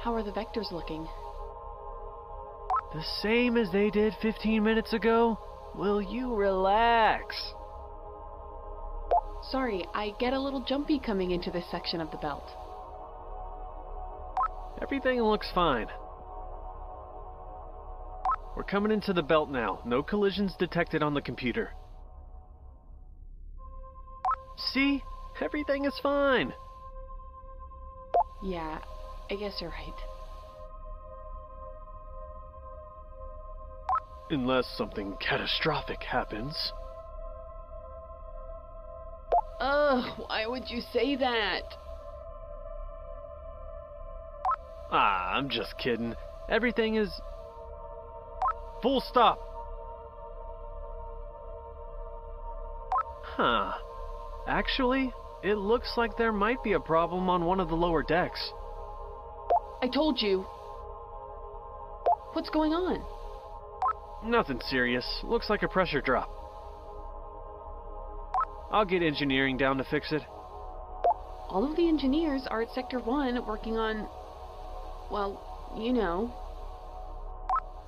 How are the vectors looking? The same as they did 15 minutes ago? Will you relax? Sorry, I get a little jumpy coming into this section of the belt. Everything looks fine. We're coming into the belt now. No collisions detected on the computer. See? Everything is fine. Yeah, I guess you're right. Unless something catastrophic happens. Ugh, why would you say that? Ah, I'm just kidding. Everything is... full stop. Huh. Actually, it looks like there might be a problem on one of the lower decks. I told you. What's going on? Nothing serious. Looks like a pressure drop. I'll get engineering down to fix it. All of the engineers are at Sector 1 working on... well, you know.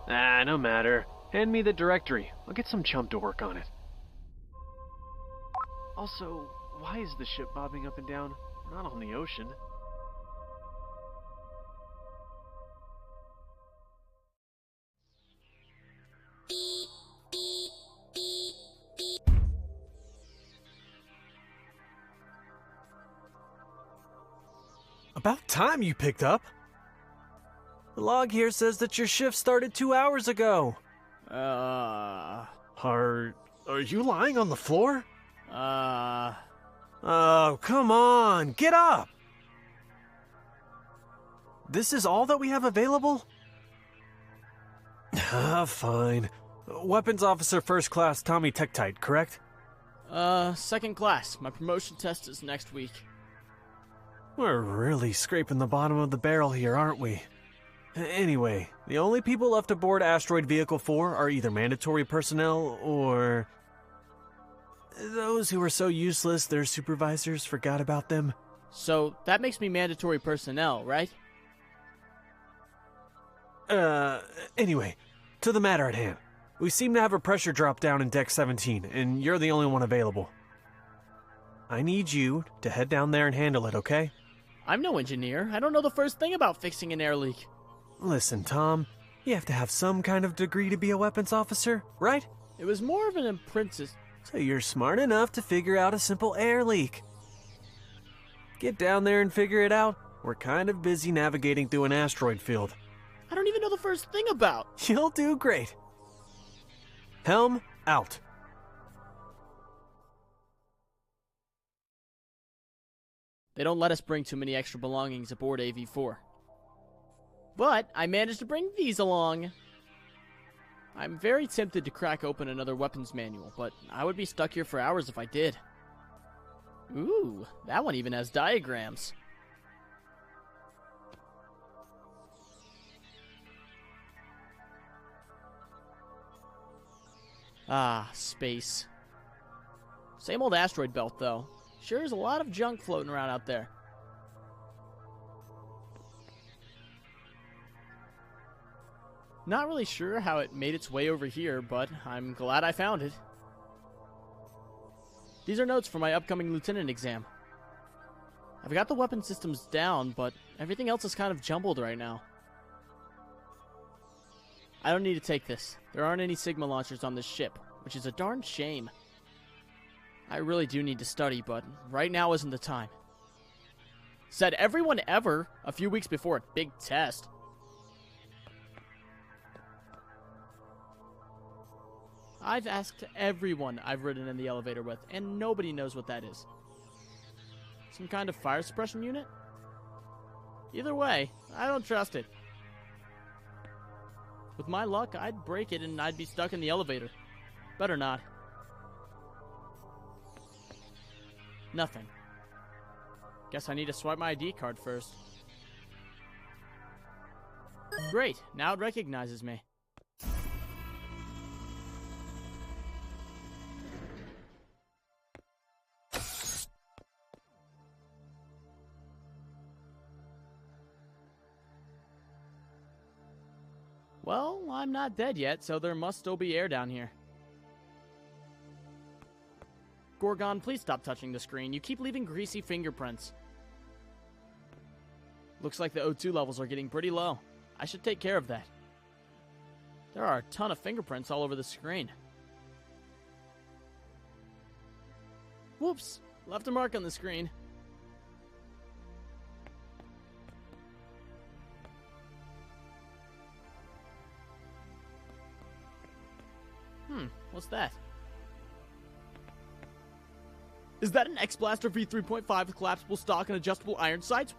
Ah, no matter. Hand me the directory. I'll get some chump to work on it. Also, why is the ship bobbing up and down? We're not on the ocean. About time you picked up. The log here says that your shift started 2 hours ago. Are you lying on the floor? Oh, come on, get up! This is all that we have available? Fine. Weapons Officer First Class Tommy Tektite, correct? Second class. My promotion test is next week. We're really scraping the bottom of the barrel here, aren't we? Anyway, the only people left aboard Asteroid Vehicle 4 are either mandatory personnel or... those who are so useless their supervisors forgot about them. So, that makes me mandatory personnel, right? Anyway, to the matter at hand. We seem to have a pressure drop down in Deck 17, and you're the only one available. I need you to head down there and handle it, okay? I'm no engineer. I don't know the first thing about fixing an air leak. Listen, Tom, you have to have some kind of degree to be a weapons officer, right? It was more of an apprentice. So you're smart enough to figure out a simple air leak. Get down there and figure it out. We're kind of busy navigating through an asteroid field. I don't even know the first thing about. You'll do great. Helm out. They don't let us bring too many extra belongings aboard AV4. But I managed to bring these along. I'm very tempted to crack open another weapons manual, but I would be stuck here for hours if I did. Ooh, that one even has diagrams. Ah, space. Same old asteroid belt, though. Sure is a lot of junk floating around out there. Not really sure how it made its way over here, but I'm glad I found it. These are notes for my upcoming lieutenant exam. I've got the weapon systems down, but everything else is kind of jumbled right now. I don't need to take this. There aren't any Sigma launchers on this ship, which is a darn shame. I really do need to study, but right now isn't the time. Said everyone ever a few weeks before a big test. I've asked everyone I've ridden in the elevator with, and nobody knows what that is. Some kind of fire suppression unit? Either way, I don't trust it. With my luck, I'd break it and I'd be stuck in the elevator. Better not. Nothing. Guess I need to swipe my ID card first. Great, now it recognizes me. Well, I'm not dead yet, so there must still be air down here. Gorgon, please stop touching the screen. You keep leaving greasy fingerprints. Looks like the O2 levels are getting pretty low. I should take care of that. There are a ton of fingerprints all over the screen. Whoops! Left a mark on the screen. What's that? Is that an X-Blaster V3.5 with collapsible stock and adjustable iron sights?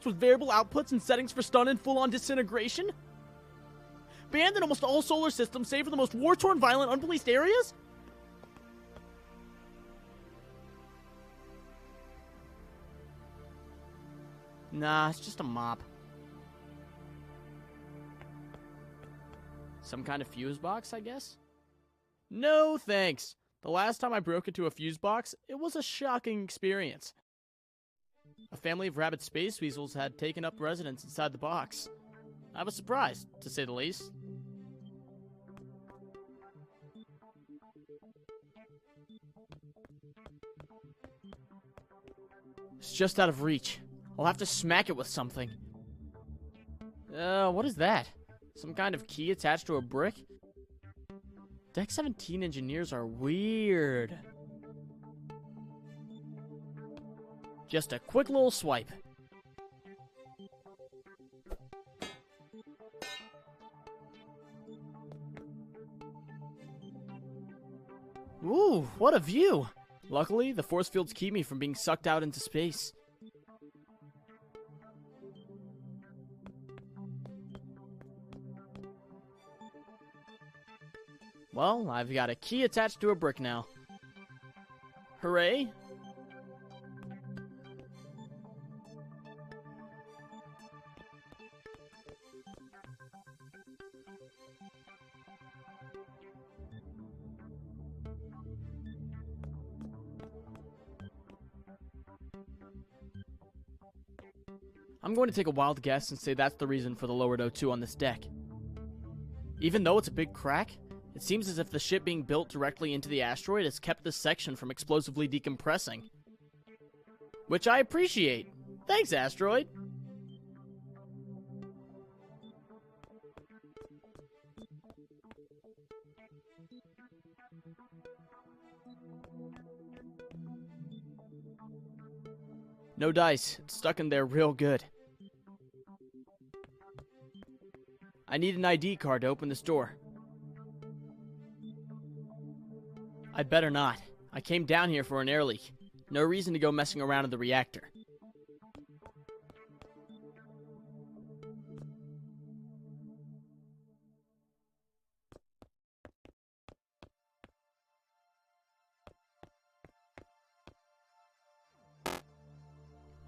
With variable outputs and settings for stun and full-on disintegration? Banned in almost all solar systems, save for the most war-torn, violent, unpoliced areas? Nah, it's just a mop. Some kind of fuse box, I guess? No thanks. The last time I broke into a fuse box, it was a shocking experience. A family of rabid space weasels had taken up residence inside the box. I was surprised, to say the least. It's just out of reach. I'll have to smack it with something. What is that? Some kind of key attached to a brick? Deck 17 engineers are weird. Just a quick little swipe. Ooh, what a view! Luckily, the force fields keep me from being sucked out into space. Well, I've got a key attached to a brick now. Hooray! I'm going to take a wild guess and say that's the reason for the lowered O2 on this deck. Even though it's a big crack, it seems as if the ship being built directly into the asteroid has kept this section from explosively decompressing. Which I appreciate. Thanks, asteroid! No dice. It's stuck in there real good. I need an ID card to open this door. I'd better not. I came down here for an air leak. No reason to go messing around in the reactor.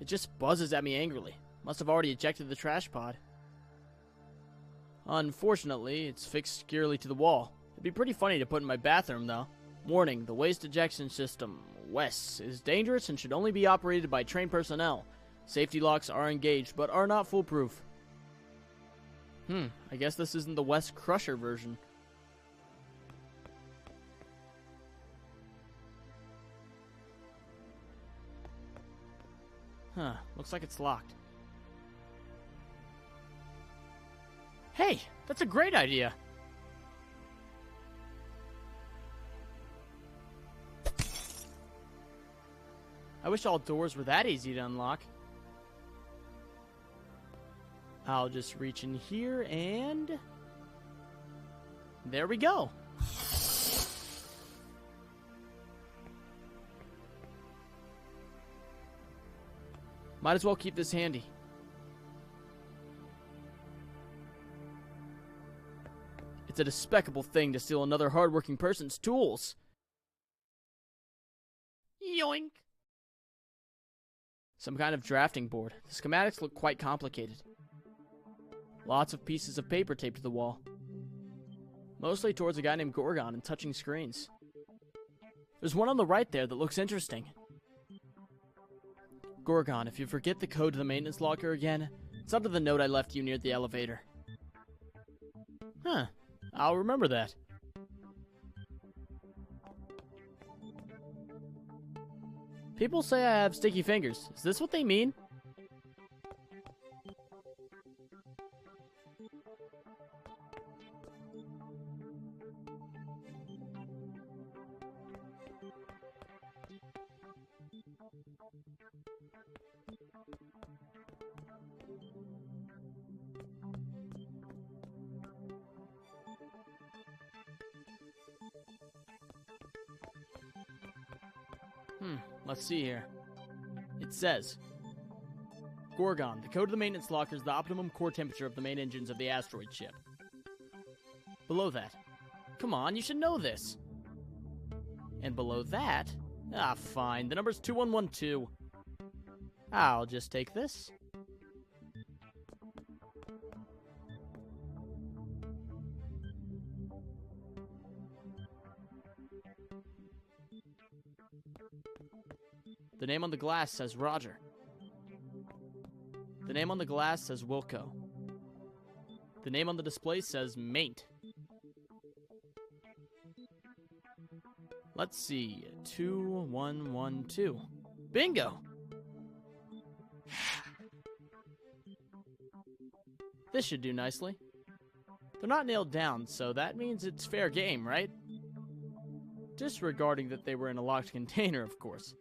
It just buzzes at me angrily. Must have already ejected the trash pod. Unfortunately, it's fixed securely to the wall. It'd be pretty funny to put in my bathroom, though. Warning, the waste ejection system, WES, is dangerous and should only be operated by trained personnel. Safety locks are engaged, but are not foolproof. I guess this isn't the WES Crusher version. Looks like it's locked. Hey, that's a great idea! I wish all doors were that easy to unlock. I'll just reach in here and... there we go! Might as well keep this handy. It's a despicable thing to steal another hardworking person's tools. Yoink! Some kind of drafting board. The schematics look quite complicated. Lots of pieces of paper taped to the wall. Mostly towards a guy named Gorgon and touching screens. There's one on the right there that looks interesting. Gorgon, if you forget the code to the maintenance locker again, it's under the note I left you near the elevator. Huh. I'll remember that. People say I have sticky fingers. Is this what they mean? Let's see here. It says, Gorgon, the code of the maintenance locker is the optimum core temperature of the main engines of the asteroid ship. Below that. Come on, you should know this. And below that, fine, the number's 2112. I'll just take this. The name on the glass says Roger. The name on the glass says Wilco. The name on the display says Maint. Let's see, 2112. Bingo! This should do nicely. They're not nailed down, so that means it's fair game, right? Disregarding that they were in a locked container, of course.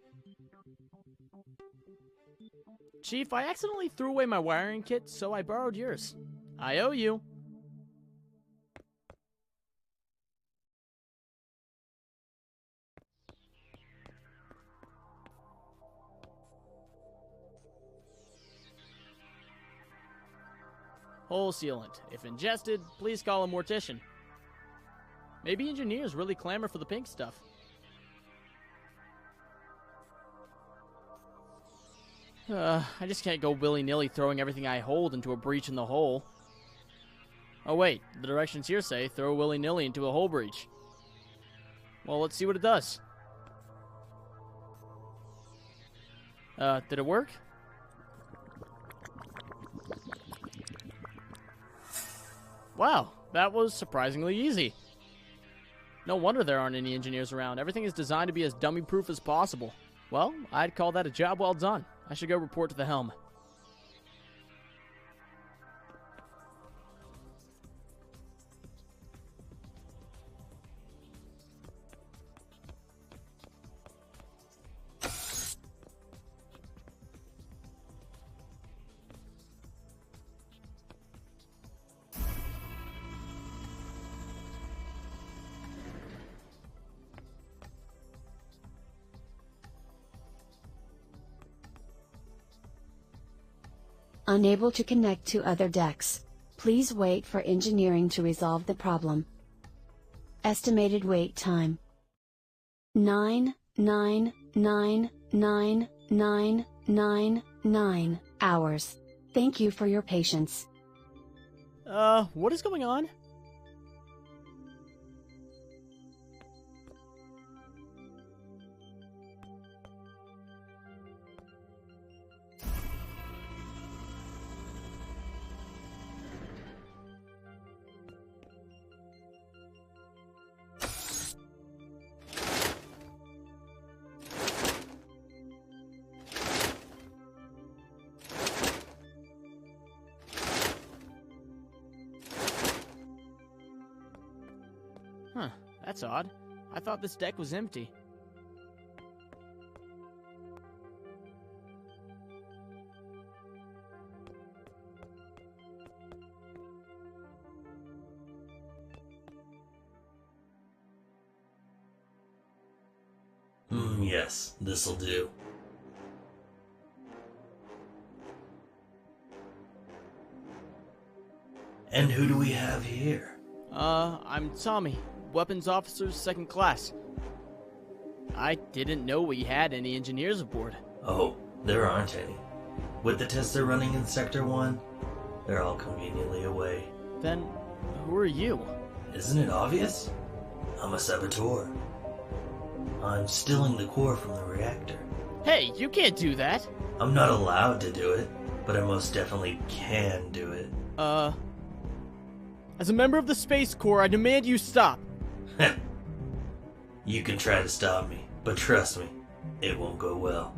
Chief, I accidentally threw away my wiring kit, so I borrowed yours. I owe you. Hole sealant. If ingested, please call a mortician. Maybe engineers really clamor for the pink stuff. I just can't go willy-nilly throwing everything I hold into a breach in the hole. Oh wait, the directions here say throw willy-nilly into a hole breach. Well, let's see what it does. Did it work? Wow, that was surprisingly easy. No wonder there aren't any engineers around. Everything is designed to be as dummy-proof as possible. Well, I'd call that a job well done. I should go report to the helm. Unable to connect to other decks. Please wait for engineering to resolve the problem. Estimated wait time 9 hours. Thank you for your patience. What is going on? Huh, that's odd. I thought this deck was empty. Yes, this'll do. And who do we have here? I'm Tommy, weapons officer, 2nd class. I didn't know we had any engineers aboard. Oh, there aren't any. With the tests they're running in Sector 1, they're all conveniently away. Then, who are you? Isn't it obvious? I'm a saboteur. I'm stealing the core from the reactor. Hey, you can't do that! I'm not allowed to do it, but I most definitely can do it. As a member of the Space Corps, I demand you stop. You can try to stop me, but trust me, it won't go well.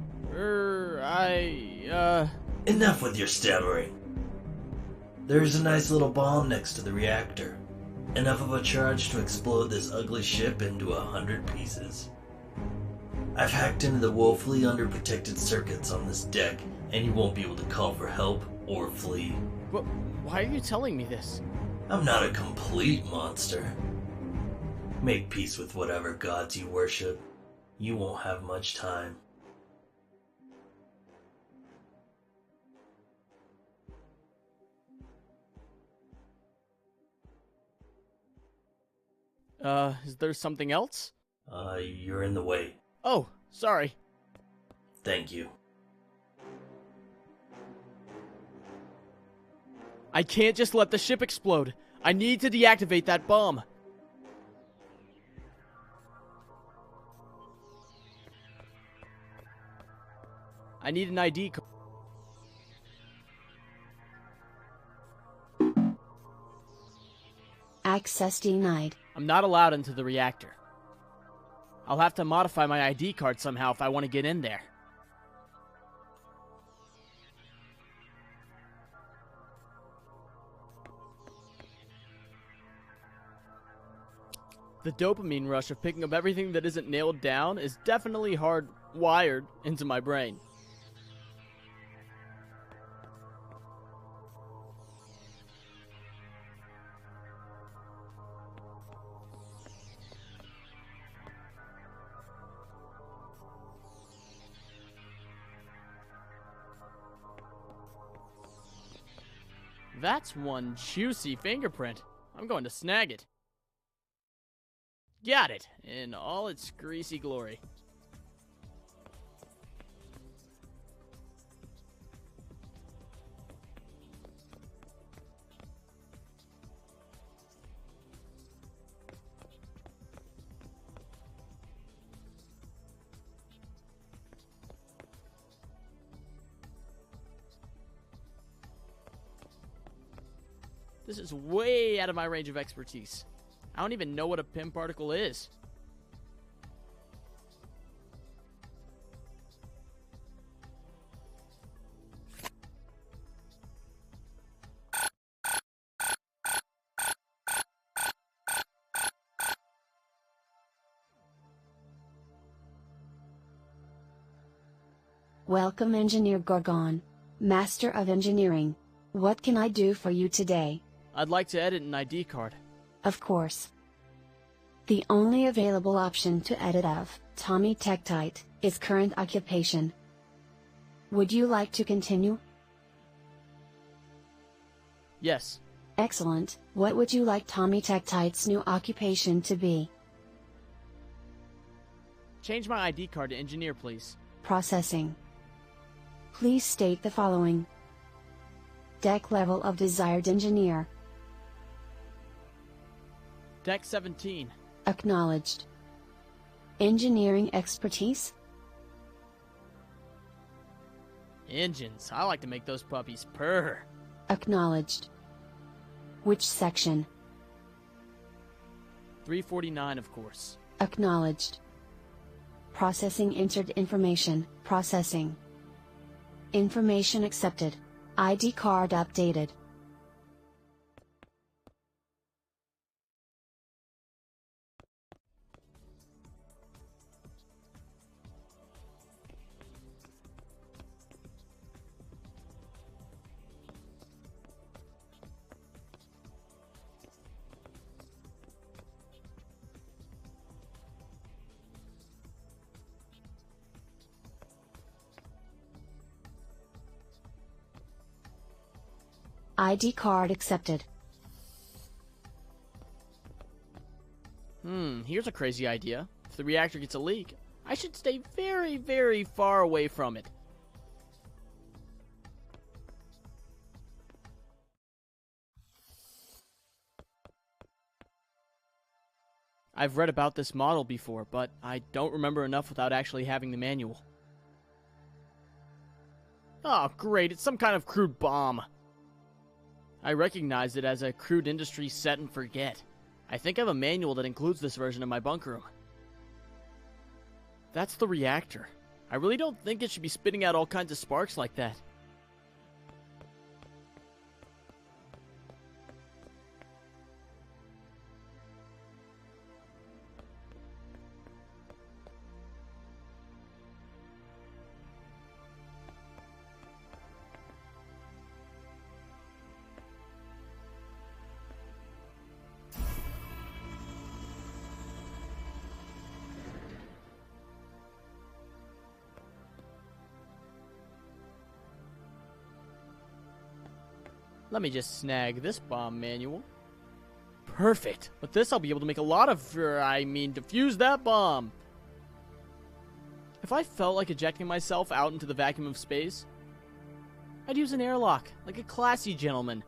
Enough with your stammering. There's a nice little bomb next to the reactor. Enough of a charge to explode this ugly ship into 100 pieces. I've hacked into the woefully underprotected circuits on this deck, and you won't be able to call for help or flee. But why are you telling me this? I'm not a complete monster. Make peace with whatever gods you worship. You won't have much time. Is there something else? You're in the way. Oh, sorry. Thank you. I can't just let the ship explode. I need to deactivate that bomb. I need an ID card. Access denied. I'm not allowed into the reactor. I'll have to modify my ID card somehow if I want to get in there. The dopamine rush of picking up everything that isn't nailed down is definitely hardwired into my brain. That's one juicy fingerprint. I'm going to snag it. Got it, in all its greasy glory. This is way out of my range of expertise. I don't even know what a PIM particle is. Welcome, Engineer Gorgon, Master of Engineering. What can I do for you today? I'd like to edit an ID card. Of course. The only available option to edit of Tommy Tektite is current occupation. Would you like to continue? Yes. Excellent. What would you like Tommy Tektite's new occupation to be? Change my ID card to engineer, please. Processing. Please state the following. Deck level of desired engineer. Deck 17. Acknowledged. Engineering expertise? Engines. I like to make those puppies purr. Acknowledged. Which section? 349, of course. Acknowledged. Processing entered information. Processing. Information accepted. ID card updated. ID card accepted. Here's a crazy idea. If the reactor gets a leak, I should stay very, very far away from it. I've read about this model before, but I don't remember enough without actually having the manual. Oh, great, it's some kind of crude bomb. I recognize it as a crude industry set and forget. I think I have a manual that includes this version in my bunk room. That's the reactor. I really don't think it should be spitting out all kinds of sparks like that. Let me just snag this bomb manual. Perfect. With this, I'll be able to make a lot of, defuse that bomb. If I felt like ejecting myself out into the vacuum of space, I'd use an airlock, like a classy gentleman.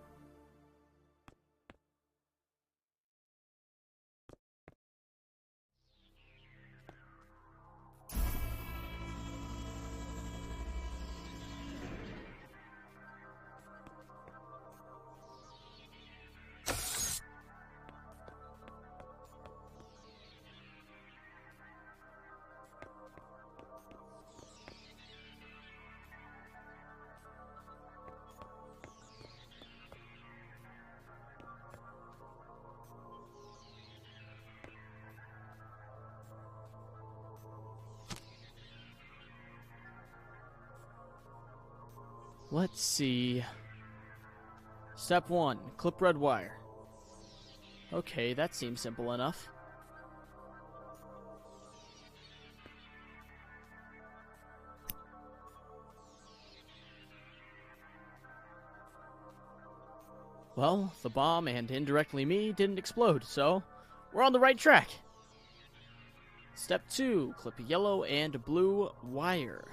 Let's see. Step 1, clip red wire. Okay, that seems simple enough. Well, the bomb and indirectly me didn't explode, so we're on the right track. Step 2, clip yellow and blue wire.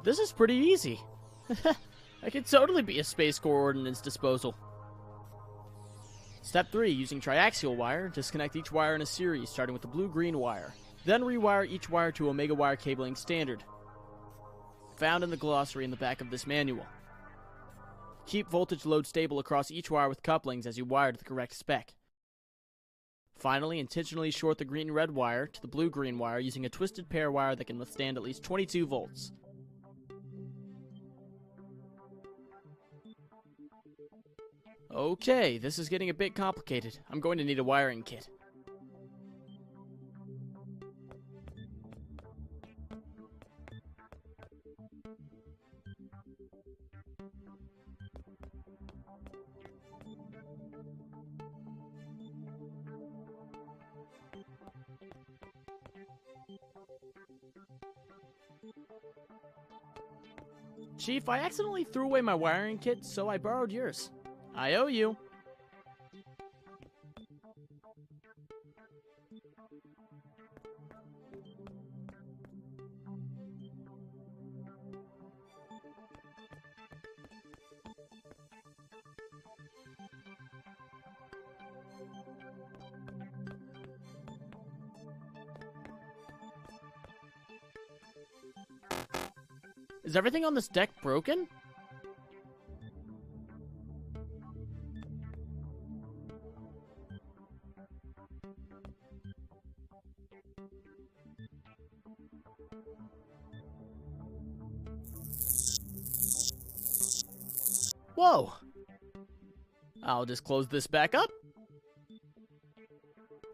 This is pretty easy. I could totally be a Space Corps Ordnance Disposal. Step 3, using triaxial wire, disconnect each wire in a series, starting with the blue-green wire. Then rewire each wire to Omega wire cabling standard, found in the glossary in the back of this manual. Keep voltage load stable across each wire with couplings as you wire to the correct spec. Finally, intentionally short the green-red wire to the blue-green wire using a twisted pair wire that can withstand at least 22 volts. Okay, this is getting a bit complicated. I'm going to need a wiring kit. Chief, I accidentally threw away my wiring kit, so I borrowed yours. I owe you. Is everything on this deck broken? Whoa! I'll just close this back up.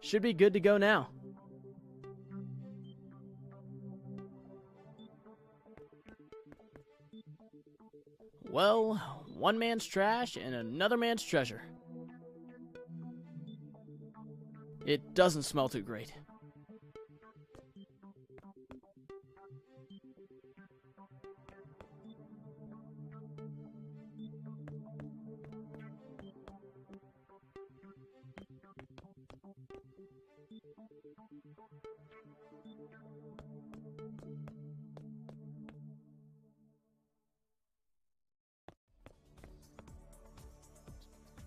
Should be good to go now. Well, one man's trash and another man's treasure. It doesn't smell too great.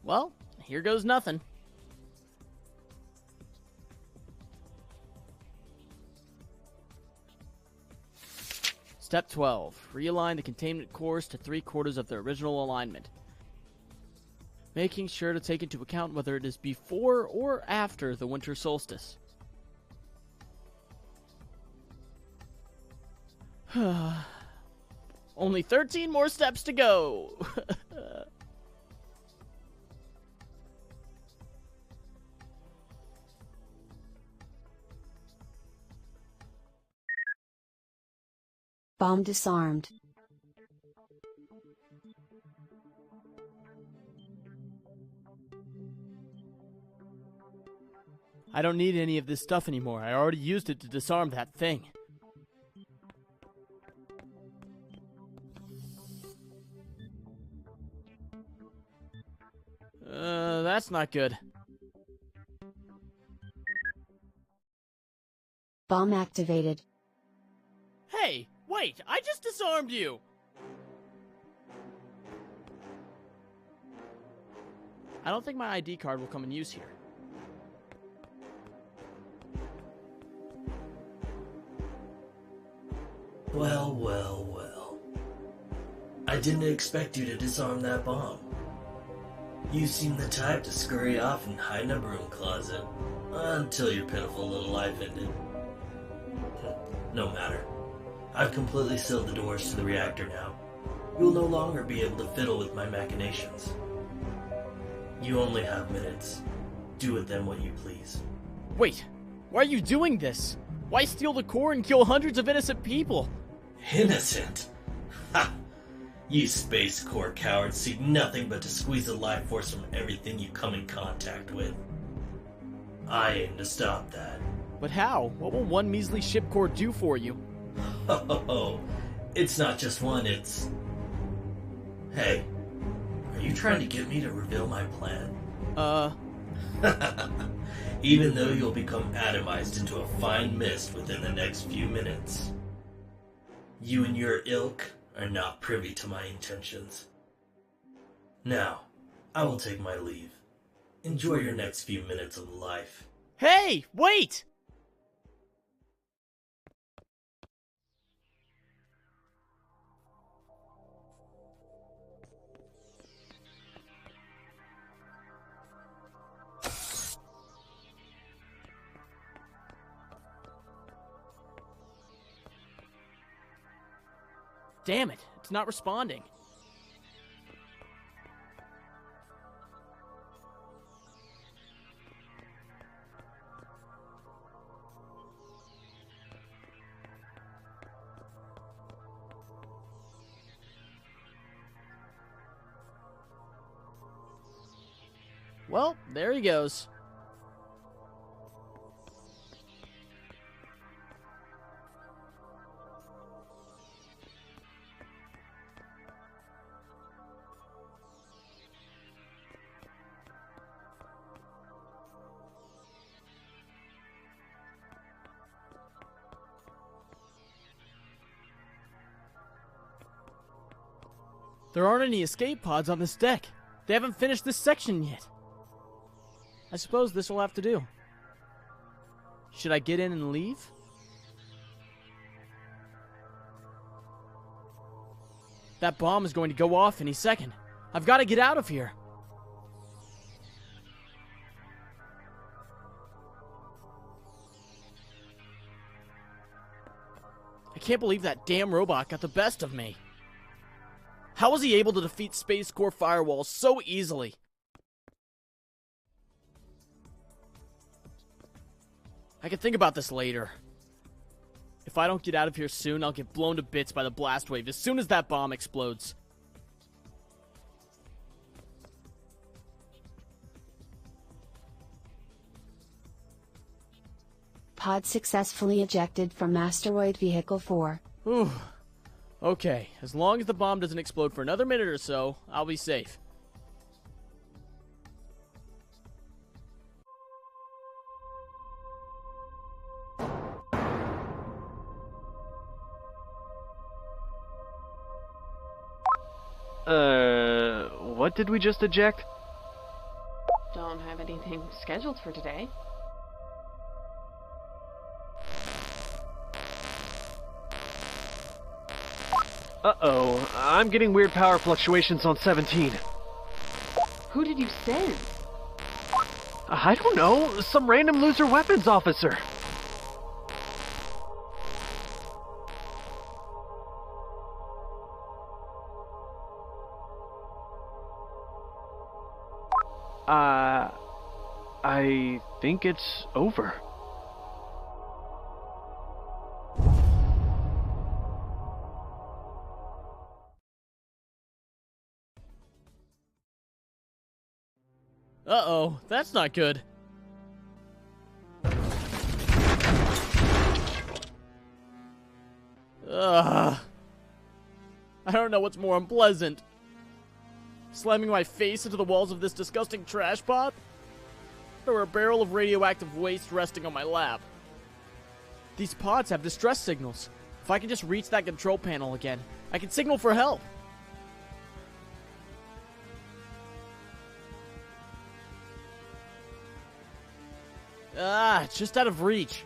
Well, here goes nothing. Step 12. Realign the containment cores to 3/4 of their original alignment. Making sure to take into account whether it is before or after the winter solstice. Only 13 more steps to go! Bomb disarmed. I don't need any of this stuff anymore. I already used it to disarm that thing. That's not good. Bomb activated. Hey, wait! I just disarmed you! I don't think my ID card will come in use here. Well, well, well. I didn't expect you to disarm that bomb. You seem the type to scurry off and hide in a broom closet until your pitiful little life ended. No matter. I've completely sealed the doors to the reactor now. You'll no longer be able to fiddle with my machinations. You only have minutes. Do with them what you please. Wait, why are you doing this? Why steal the core and kill hundreds of innocent people? Innocent? Ha! You Space Corps cowards seek nothing but to squeeze the life force from everything you come in contact with. I aim to stop that. But how? What will one measly ship core do for you? Oh, it's not just one, it's... Hey, are you trying to get me to reveal my plan? Even though you'll become atomized into a fine mist within the next few minutes. You and your ilk are not privy to my intentions. Now, I will take my leave. Enjoy your next few minutes of life. Hey, wait! Damn it, it's not responding. Well, there he goes. There aren't any escape pods on this deck. They haven't finished this section yet. I suppose this will have to do. Should I get in and leave? That bomb is going to go off any second. I've got to get out of here. I can't believe that damn robot got the best of me. How was he able to defeat Space Corps firewalls so easily? I can think about this later. If I don't get out of here soon, I'll get blown to bits by the blast wave as soon as that bomb explodes. Pod successfully ejected from Asteroid Vehicle 4. Whew. Okay, as long as the bomb doesn't explode for another minute or so, I'll be safe. What did we just eject? Don't have anything scheduled for today. Uh-oh, I'm getting weird power fluctuations on 17. Who did you send? I don't know, some random loser weapons officer. I think it's over. Uh-oh, that's not good. Ugh. I don't know what's more unpleasant. Slamming my face into the walls of this disgusting trash pot? Or a barrel of radioactive waste resting on my lap? These pods have distress signals. If I can just reach that control panel again, I can signal for help. Ah, it's just out of reach.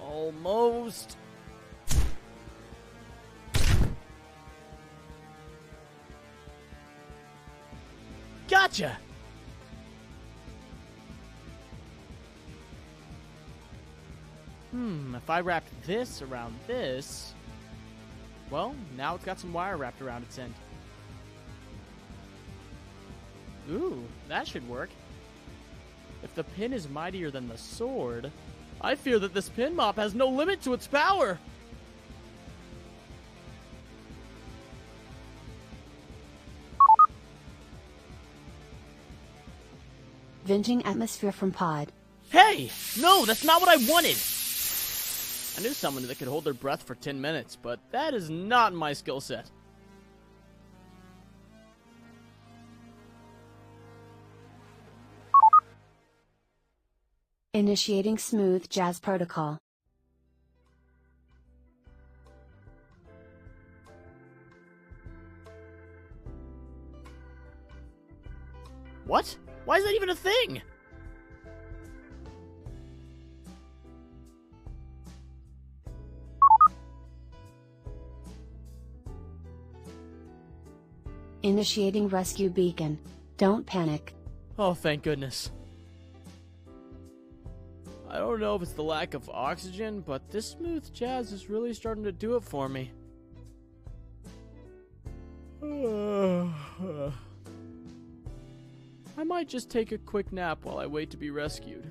Almost. Gotcha! If I wrapped this around this... Well, now it's got some wire wrapped around its end. Ooh, that should work. If the pin is mightier than the sword, I fear that this pin mop has no limit to its power! Venting atmosphere from pod. Hey! No, that's not what I wanted! I knew someone that could hold their breath for 10 minutes, but that is not my skill set. Initiating smooth jazz protocol. What? Why is that even a thing? Initiating rescue beacon. Don't panic. Oh, thank goodness. I don't know if it's the lack of oxygen, but this smooth jazz is really starting to do it for me. I might just take a quick nap while I wait to be rescued.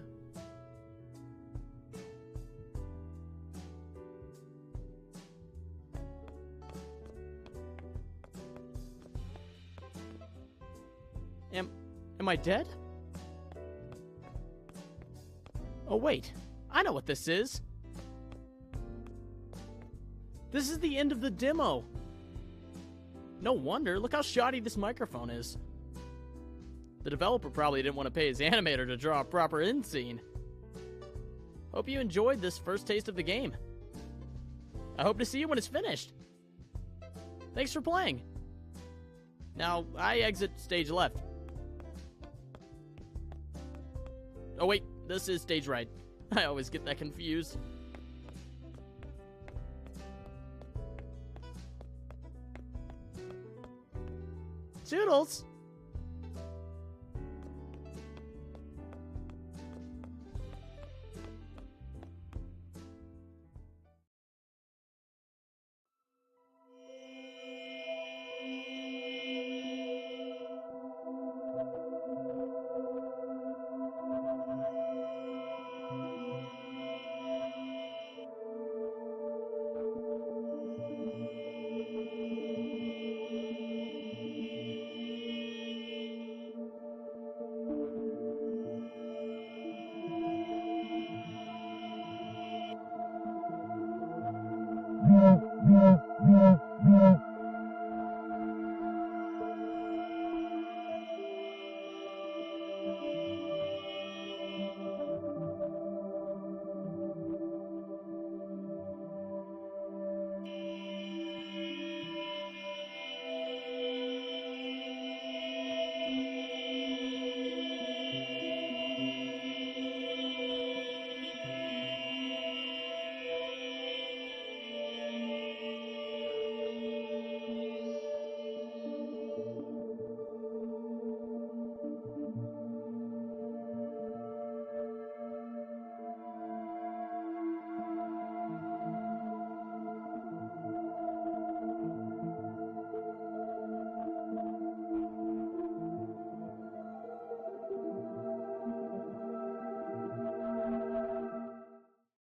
Am I dead? Oh wait, I know what this is. This is the end of the demo. No wonder, look how shoddy this microphone is. The developer probably didn't want to pay his animator to draw a proper end scene. Hope you enjoyed this first taste of the game. I hope to see you when it's finished. Thanks for playing. Now, I exit stage left. Oh wait, this is stage right. I always get that confused. Toodles!